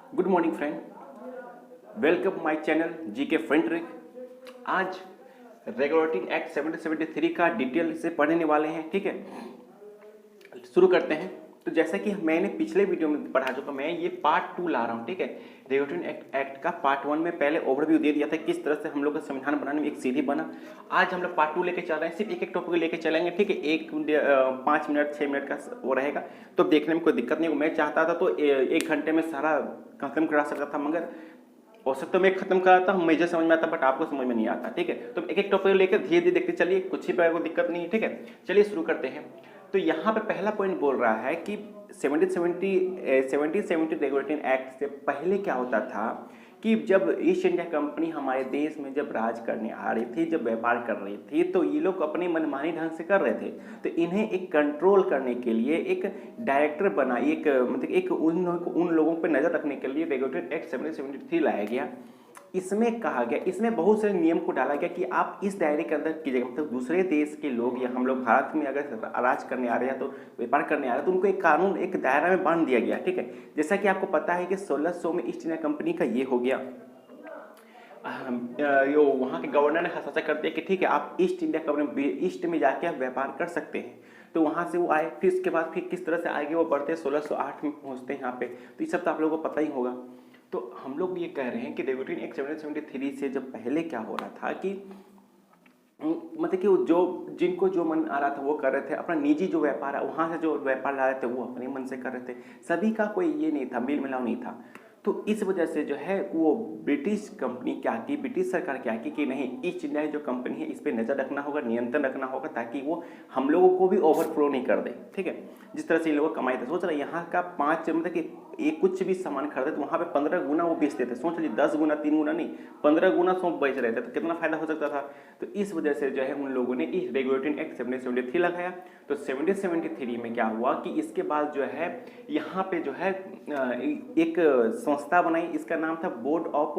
Good morning friend, welcome my channel GK friend trick. आज regulating act 1773 का detail से पढ़ने वाले हैं। ठीक है, शुरू करते हैं। तो जैसा कि मैंने पिछले वीडियो में पढ़ा चुका, मैं ये पार्ट 2 ला रहा हूँ। ठीक है, रेगुलेटिंग एक्ट का पार्ट 1 में पहले ओवरव्यू दे दिया था किस तरह से हम लोग का संविधान बनाने में एक सीढ़ी बना। आज हम लोग पार्ट 2 लेके चल रहे हैं, सिर्फ एक एक टॉपिक लेके चलेंगे। ठीक है, 5 मिनट 6 मिनट का वो रहेगा, तो देखने में कोई दिक्कत नहीं होगी। मैं चाहता था तो 1 घंटे में सारा खत्म करा सकता था, मगर औसत तो मैं खत्म कराता हूँ, मुझे समझ में आता, बट आपको समझ में नहीं आता। ठीक है, तो एक एक टॉपिक लेकर धीरे धीरे देखते चलिए, कुछ ही पे कोई दिक्कत नहीं है। ठीक है, चलिए शुरू करते हैं। तो यहाँ पे पहला पॉइंट बोल रहा है कि 1770 रेगुलेटिंग एक्ट से पहले क्या होता था कि जब ईस्ट इंडिया कंपनी हमारे देश में जब राज करने आ रही थी, जब व्यापार कर रही थी, तो ये लोग अपनी मनमानी ढंग से कर रहे थे। तो इन्हें एक कंट्रोल करने के लिए एक डायरेक्टर बना, एक मतलब एक उन लोगों पर नज़र रखने के लिए रेगुलेटेड एक्ट 1773 लाया गया। इसमें कहा गया, इसमें बहुत सारे नियम को डाला गया कि आप इस दायरे के अंदर कीजिएगा। मतलब दूसरे देश के लोग या हम लोग भारत में अगर राज करने आ रहे हैं, तो व्यापार करने आ रहे हैं, तो उनको एक कानून, एक दायरा में बांध दिया गया। ठीक है, जैसा कि आपको पता है कि 1600 में ईस्ट इंडिया कंपनी का ये हो गया। यो वहाँ के गवर्नर ने हस्ताक्षर कर दिया कि ठीक है, आप ईस्ट इंडिया कंपनी ईस्ट में जाके आप व्यापार कर सकते हैं। तो वहाँ से वो आए, फिर इसके बाद फिर किस तरह से आगे वो बढ़ते 1608 में पहुँचते हैं यहाँ पे। तो ये सब तो आप लोगों को पता ही होगा। तो हम लोग ये कह रहे हैं कि रेगुलेटिंग एक्ट 1773 से जब पहले क्या हो रहा था कि मतलब कि जो जिनको जो मन आ रहा था वो कर रहे थे, अपना निजी जो व्यापार है वहाँ से जो व्यापार ला रहे थे वो अपने मन से कर रहे थे। सभी का कोई ये नहीं था, मेल मिलाव नहीं था। तो इस वजह से जो है वो ब्रिटिश कंपनी क्या की, ब्रिटिश सरकार क्या की कि नहीं, ईस्ट इंडिया जो कंपनी है इस पर नज़र रखना होगा, नियंत्रण रखना होगा, ताकि वो हम लोगों को भी ओवरफ्लो नहीं कर दे। ठीक है, जिस तरह से इन लोगों कमाई थे, सोच रहे यहाँ का 5 मतलब कि एक कुछ भी सामान खरीदे तो वहाँ पे 15 गुना वो बेचते थे। सोच लीजिए 10 गुना, 3 गुना नहीं, 15 गुना सौंप बेच रहे थे, तो कितना फायदा हो सकता था। तो इस वजह से जो है उन लोगों ने इस रेगुलेटिंग एक्ट 1773 लगाया। तो 1773 में क्या हुआ कि इसके बाद जो है यहाँ पे जो है एक संस्था बनाई, इसका नाम था board of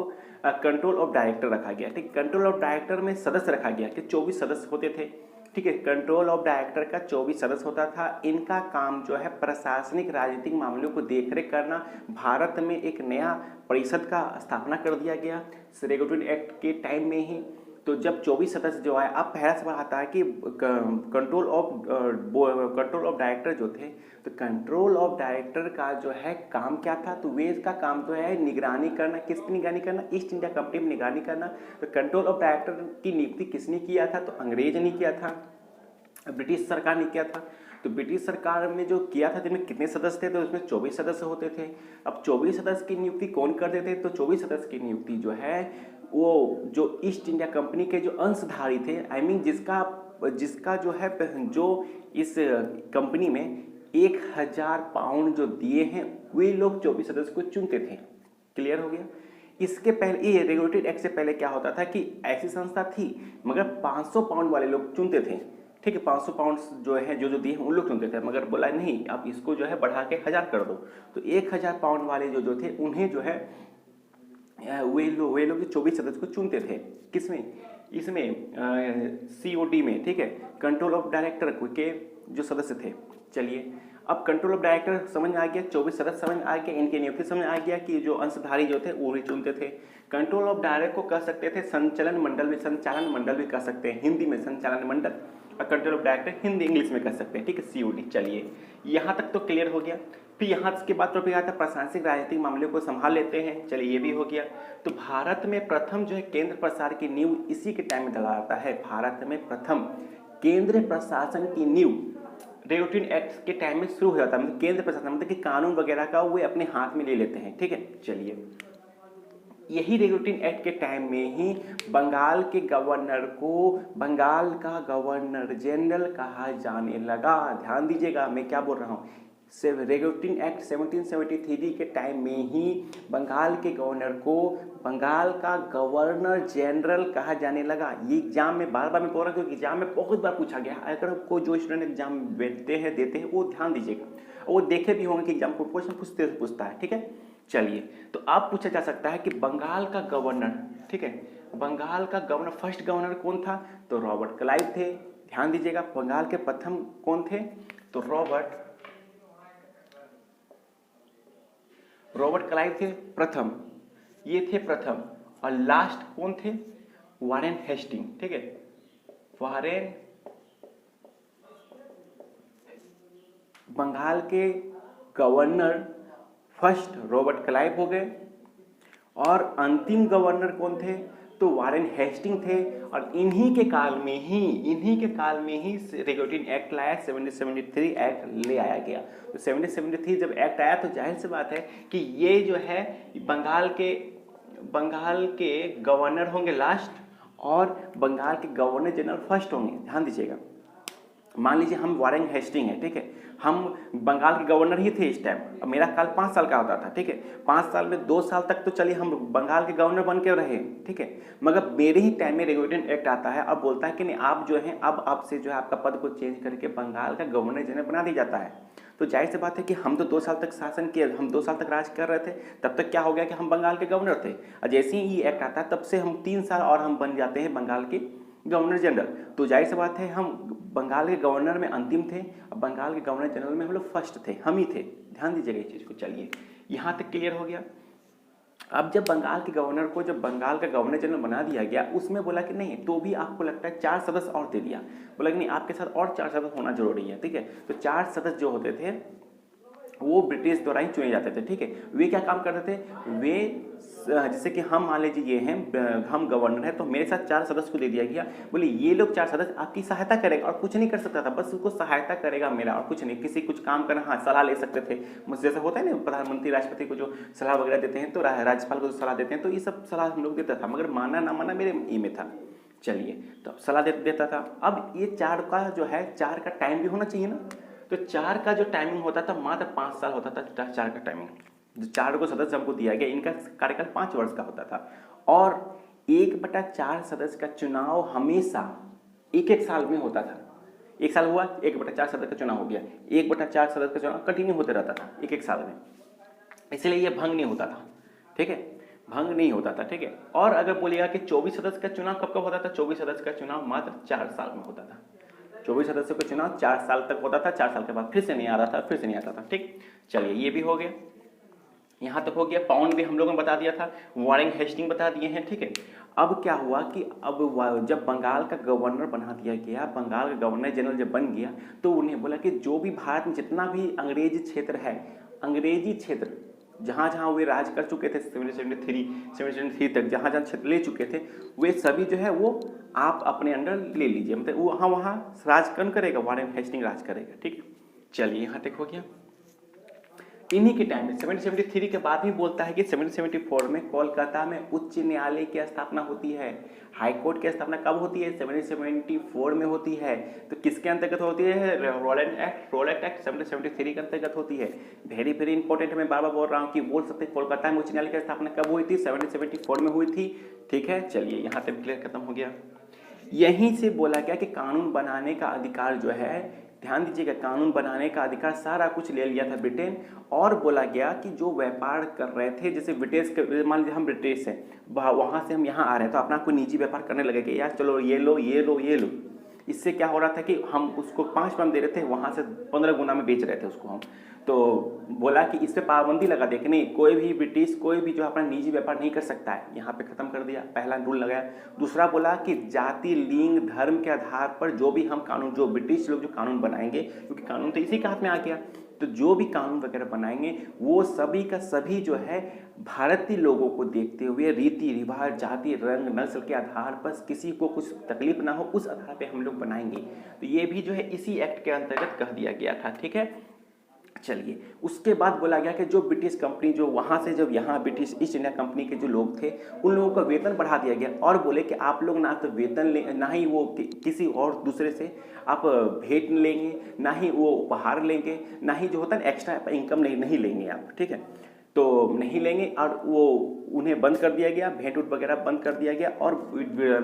control of director रखा गया। ठीक, कंट्रोल ऑफ डायरेक्टर में सदस्य रखा गया कि 24 सदस्य होते थे। ठीक है, कंट्रोल ऑफ डायरेक्टर का 24 सदस्य होता था। इनका काम जो है प्रशासनिक राजनीतिक मामलों को देखरेख करना। भारत में एक नया परिषद का स्थापना कर दिया गया रेगुलेटरी एक्ट के टाइम में ही। तो जब 24 सदस्य जो आए, अब पहला सवाल आता है कि कंट्रोल ऑफ डायरेक्टर जो थे, तो कंट्रोल ऑफ डायरेक्टर का जो है काम क्या था, तो वे इसका काम तो है निगरानी करना। किसकी निगरानी करना? ईस्ट इंडिया कंपनी में निगरानी करना। तो कंट्रोल ऑफ डायरेक्टर की नियुक्ति किसने किया था? तो अंग्रेज ने किया था, ब्रिटिश सरकार ने किया था। तो ब्रिटिश सरकार में जो किया था, जिनमें कितने सदस्य थे? तो उसमें 24 सदस्य होते थे। अब 24 सदस्य की नियुक्ति कौन कर देते? तो 24 सदस्य की नियुक्ति जो है वो जो ईस्ट इंडिया कंपनी के जो अंशधारी थे, आई मीन जिसका जो है जो इस कंपनी में 1000 पाउंड जो दिए हैं, वे लोग 24 सदस्य को चुनते थे। क्लियर हो गया? इसके पहले, ये रेगुलेटेड एक्ट से पहले क्या होता था कि ऐसी संस्था थी मगर 500 पाउंड वाले लोग चुनते थे। ठीक है, 500 पाउंड जो है जो दिए हैं उन लोग चुनते थे, मगर बोला नहीं आप इसको जो है बढ़ा के 1000 कर दो। तो 1000 पाउंड वाले जो थे उन्हें जो है वे लोग 24 सदस्य को चुनते थे। किसमें? इसमें COD में। ठीक है, कंट्रोल ऑफ डायरेक्टर के जो सदस्य थे। चलिए, अब कंट्रोल ऑफ डायरेक्टर समझ में आ गया, 24 सदस्य समझ में आ गया, इनकी नियुक्ति समझ में आ गया कि जो अंशधारी जो थे वो ही चुनते थे। कंट्रोल ऑफ डायरेक्टर को कह सकते थे संचालन मंडल भी कह सकते हैं, हिंदी में संचालन मंडल, और control of director Hindi English में कह सकते हैं। ठीक है, COD। चलिए, यहाँ तक तो क्लियर हो गया। फिर यहाँ के बाद टॉपिक आता है प्रशासनिक राजनीतिक मामलों को संभाल लेते हैं। चलिए, ये भी हो गया। तो भारत में प्रथम जो है केंद्र प्रशासन की नींव इसी के टाइम में डला जाता है। भारत में प्रथम केंद्र प्रशासन की नींव रेगुलेटिंग एक्ट के टाइम में शुरू हो जाता है। मतलब केंद्र प्रशासन मतलब कि कानून वगैरह का वे अपने हाथ में ले लेते हैं। ठीक है, चलिए, यही रेगुलेटिंग एक्ट के टाइम में ही बंगाल के गवर्नर को बंगाल का गवर्नर जनरल कहा जाने लगा। ध्यान दीजिएगा मैं क्या बोल रहा हूँ। रेगुलेटिंग एक्ट 1773 के टाइम में ही बंगाल के गवर्नर को बंगाल का गवर्नर जनरल कहा जाने लगा। ये एग्जाम में बार बार मैं बोल रहा हूँ क्योंकि एग्जाम में बहुत बार पूछा गया। अगर कोई जो स्टूडेंट एग्जाम देते हैं वो ध्यान दीजिएगा, वो देखे भी होंगे कि एग्जाम को क्वेश्चन पूछता है। ठीक है, चलिए, तो आप पूछा जा सकता है कि बंगाल का गवर्नर, ठीक है, बंगाल का गवर्नर, फर्स्ट गवर्नर कौन था? तो रॉबर्ट क्लाइव थे। ध्यान दीजिएगा, बंगाल के प्रथम कौन थे? तो रॉबर्ट क्लाइव थे प्रथम, ये थे प्रथम, और लास्ट कौन थे? वारेन हेस्टिंग, ठीक है, वारेन बंगाल के गवर्नर फर्स्ट रॉबर्ट क्लाइव हो गए, और अंतिम गवर्नर कौन थे? तो वारेन हेस्टिंग थे। और इन्हीं के काल में ही रेगुलेटिंग एक्ट लाया, 1773 एक्ट ले आया गया। तो 1773 जब एक्ट आया तो जाहिर सी बात है कि ये जो है बंगाल के गवर्नर होंगे लास्ट, और बंगाल के गवर्नर जनरल फर्स्ट होंगे। ध्यान दीजिएगा, मान लीजिए हम वारेन हेस्टिंग है, ठीक है, हम बंगाल के गवर्नर ही थे इस टाइम, अब मेरा काल 5 साल का होता था, ठीक है, 5 साल में 2 साल तक तो चलिए हम बंगाल के गवर्नर बन के रहे, ठीक है, मगर मेरे ही टाइम में रेगुलेटिंग एक्ट आता है और बोलता है कि नहीं, आप जो है अब आपसे जो है आपका पद को चेंज करके बंगाल का गवर्नर जनरल बना दिया जाता है। तो जाहिर सी बात है कि हम तो 2 साल तक शासन किए, हम 2 साल तक राज कर रहे थे, तब तक क्या हो गया कि हम बंगाल के गवर्नर थे, और जैसे ही ये एक्ट आता है तब से हम 3 साल और हम बन जाते हैं बंगाल के गवर्नर जनरल। तो जाहिर सी बात है हम बंगाल के गवर्नर में अंतिम थे और बंगाल के गवर्नर जनरल में हम लोग फर्स्ट थे, हम ही थे। ध्यान दीजिएगा इस चीज़ को। चलिए यहाँ तक क्लियर हो गया। अब जब बंगाल के गवर्नर को जब बंगाल का गवर्नर जनरल बना दिया गया, उसमें बोला कि नहीं तो भी आपको लगता है 4 सदस्य और दे दिया, बोला कि नहीं आपके साथ और 4 सदस्य होना जरूरी है, ठीक है। तो 4 सदस्य जो होते थे वो ब्रिटिश द्वारा ही चुने जाते थे, ठीक है। वे क्या काम करते थे, वे जैसे कि हम मान लीजिए ये हैं, हम गवर्नर हैं, तो मेरे साथ 4 सदस्य को दे दिया गया, बोले ये लोग 4 सदस्य आपकी सहायता करेगा और कुछ नहीं कर सकता था, बस उसको सहायता करेगा मेरा और कुछ नहीं, किसी कुछ काम करना, हाँ सलाह ले सकते थे मुझसे, जैसा होता है ना प्रधानमंत्री राष्ट्रपति को जो सलाह वगैरह देते हैं, तो राज्यपाल को जो सलाह देते हैं, तो ये सब सलाह हम लोग देता था, मगर मानना ना मानना मेरे ई में था। चलिए तो सलाह देता था। अब ये 4 का जो है 4 का टाइम भी होना चाहिए ना, तो 4 का जो टाइमिंग होता था मात्र 5 साल होता था 4 का टाइमिंग। जो 4 को सदस्य हमको दिया गया, इनका कार्यकाल 5 वर्ष का होता था, और 1/4 सदस्य का चुनाव हमेशा एक साल में होता था। एक साल हुआ, 1/4 सदस्य का चुनाव हो गया, 1/4 सदस्य का चुनाव कंटिन्यू होते रहता था एक साल में, इसलिए ये भंग नहीं होता था, ठीक है, भंग नहीं होता था, ठीक है। और अगर बोलिएगा कि 24 सदस्य का चुनाव कब कब होता था, 24 सदस्य का चुनाव मात्र 4 साल में होता था। 24 सदस्यों का चुनाव 4 साल तक होता था, 4 साल के बाद फिर से नहीं आ रहा था, फिर से नहीं आता था, ठीक। चलिए ये भी हो गया, यहाँ तक हो गया। पाउंड भी हम लोगों ने बता दिया था, वारेन हेस्टिंग बता दिए हैं, ठीक है। अब क्या हुआ कि अब जब बंगाल का गवर्नर बना दिया गया, बंगाल का गवर्नर जनरल जब बन गया, तो उन्हें बोला कि जो भी भारत में जितना भी अंग्रेजी क्षेत्र है, अंग्रेजी क्षेत्र जहाँ जहाँ वे राज कर चुके थे 1773 तक, जहाँ जहाँ क्षेत्र ले चुके थे, वे सभी जो है वो आप अपने अंडर ले लीजिए, मतलब वो वहाँ राज कौन करेगा, वारेन हेस्टिंग राज करेगा, ठीक। चलिए यहाँ तक हो गया। इन्हीं के टाइम में 1773 के बाद भी बोलता है कि 1774 में कोलकाता में उच्च न्यायालय की स्थापना होती है। हाई कोर्ट की स्थापना कब होती है, 1774 में होती है। तो किसके अंतर्गत होती है, रोलेट एक्ट 1773 के अंतर्गत होती है। वेरी वेरी इंपॉर्टेंट, मैं बार बार बोल रहा हूँ कि बोल सकते कोलकाता में उच्च न्यायालय की स्थापना कब हुई थी, 1774 में हुई थी, ठीक है। चलिए यहाँ तक क्लियर खत्म हो गया। यहीं से बोला गया कि कानून बनाने का अधिकार जो है, ध्यान दीजिएगा, कानून बनाने का अधिकार सारा कुछ ले लिया था ब्रिटेन, और बोला गया कि जो व्यापार कर रहे थे, जैसे ब्रिटिश के, मान लीजिए हम ब्रिटिश हैं, वहाँ से हम यहाँ आ रहे हैं, तो अपना कोई निजी व्यापार करने लगे कि यार चलो ये लो ये लो ये लो। इससे क्या हो रहा था कि हम उसको 5 रुपये में दे रहे थे, वहाँ से 15 गुना में बेच रहे थे उसको हम। तो बोला कि इस पर पाबंदी लगा दे कि नहीं, कोई भी ब्रिटिश कोई भी जो अपना निजी व्यापार नहीं कर सकता है, यहाँ पे खत्म कर दिया, पहला रूल लगाया। दूसरा बोला कि जाति लिंग धर्म के आधार पर जो भी हम कानून, जो ब्रिटिश लोग जो कानून बनाएंगे, क्योंकि कानून तो इसी के हाथ में आ गया, तो जो भी कानून वगैरह बनाएंगे वो सभी का सभी जो है भारतीय लोगों को देखते हुए, रीति रिवाज जाति रंग नस्ल के आधार पर किसी को कुछ तकलीफ ना हो, उस आधार पे हम लोग बनाएंगे। तो ये भी जो है इसी एक्ट के अंतर्गत कह दिया गया था, ठीक है। चलिए उसके बाद बोला गया कि जो ब्रिटिश कंपनी जो वहाँ से जब यहाँ ब्रिटिश ईस्ट इंडिया कंपनी के जो लोग थे, उन लोगों का वेतन बढ़ा दिया गया, और बोले कि आप लोग ना तो वेतन ले, ना ही वो किसी और दूसरे से आप भेंट लेंगे, ना ही वो उपहार लेंगे, ना ही जो होता है एक्स्ट्रा इनकम नहीं लेंगे आप, ठीक है, तो नहीं लेंगे। और वो उन्हें बंद कर दिया गया, भेंट उठ वगैरह बंद कर दिया गया, और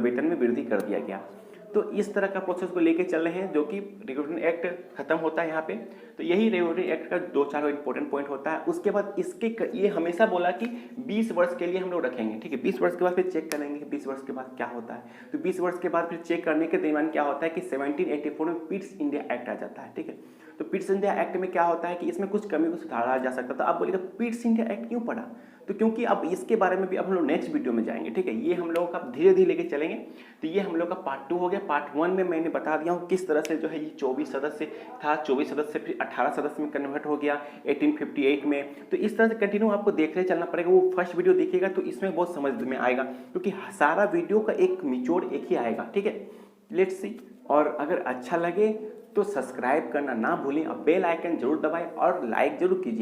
वेतन में वृद्धि कर दिया गया। तो इस तरह का प्रोसेस को लेके चल रहे हैं, जो कि रेगुलेटरी एक्ट खत्म होता है यहाँ पे। तो यही रेगुलेटरी एक्ट का 2-4 इंपॉर्टेंट पॉइंट होता है। उसके बाद इसके ये हमेशा बोला कि 20 वर्ष के लिए हम लोग रखेंगे, ठीक है। 20 वर्ष के बाद फिर चेक करेंगे कि 20 वर्ष के बाद क्या होता है। तो 20 वर्ष के बाद फिर चेक करने के दरमियान क्या होता है कि 1784 में पिट्स इंडिया एक्ट आ जाता है, ठीक है। तो पिट्स इंडिया एक्ट में क्या होता है कि इसमें कुछ कमी को सुधारा जा सकता था। आप बोलेगा पिट्स इंडिया एक्ट क्यों पढ़ा, तो क्योंकि अब इसके बारे में भी अब हम लोग नेक्स्ट वीडियो में जाएंगे, ठीक है। ये हम लोग का धीरे धीरे लेके चलेंगे। तो ये हम लोग का पार्ट 2 हो गया। पार्ट 1 में मैंने बता दिया हूँ किस तरह से जो है ये 24 सदस्य था, 24 सदस्य फिर 18 सदस्य में कन्वर्ट हो गया 1858 में। तो इस तरह से कंटिन्यू आपको देखते चलना पड़ेगा। वो फर्स्ट वीडियो देखिएगा तो इसमें बहुत समझ में आएगा, क्योंकि सारा वीडियो का एक निचोड़ एक ही आएगा, ठीक है। Let's see. और अगर अच्छा लगे तो सब्सक्राइब करना ना भूलें और बेल आइकन जरूर दबाएं और लाइक जरूर कीजिए।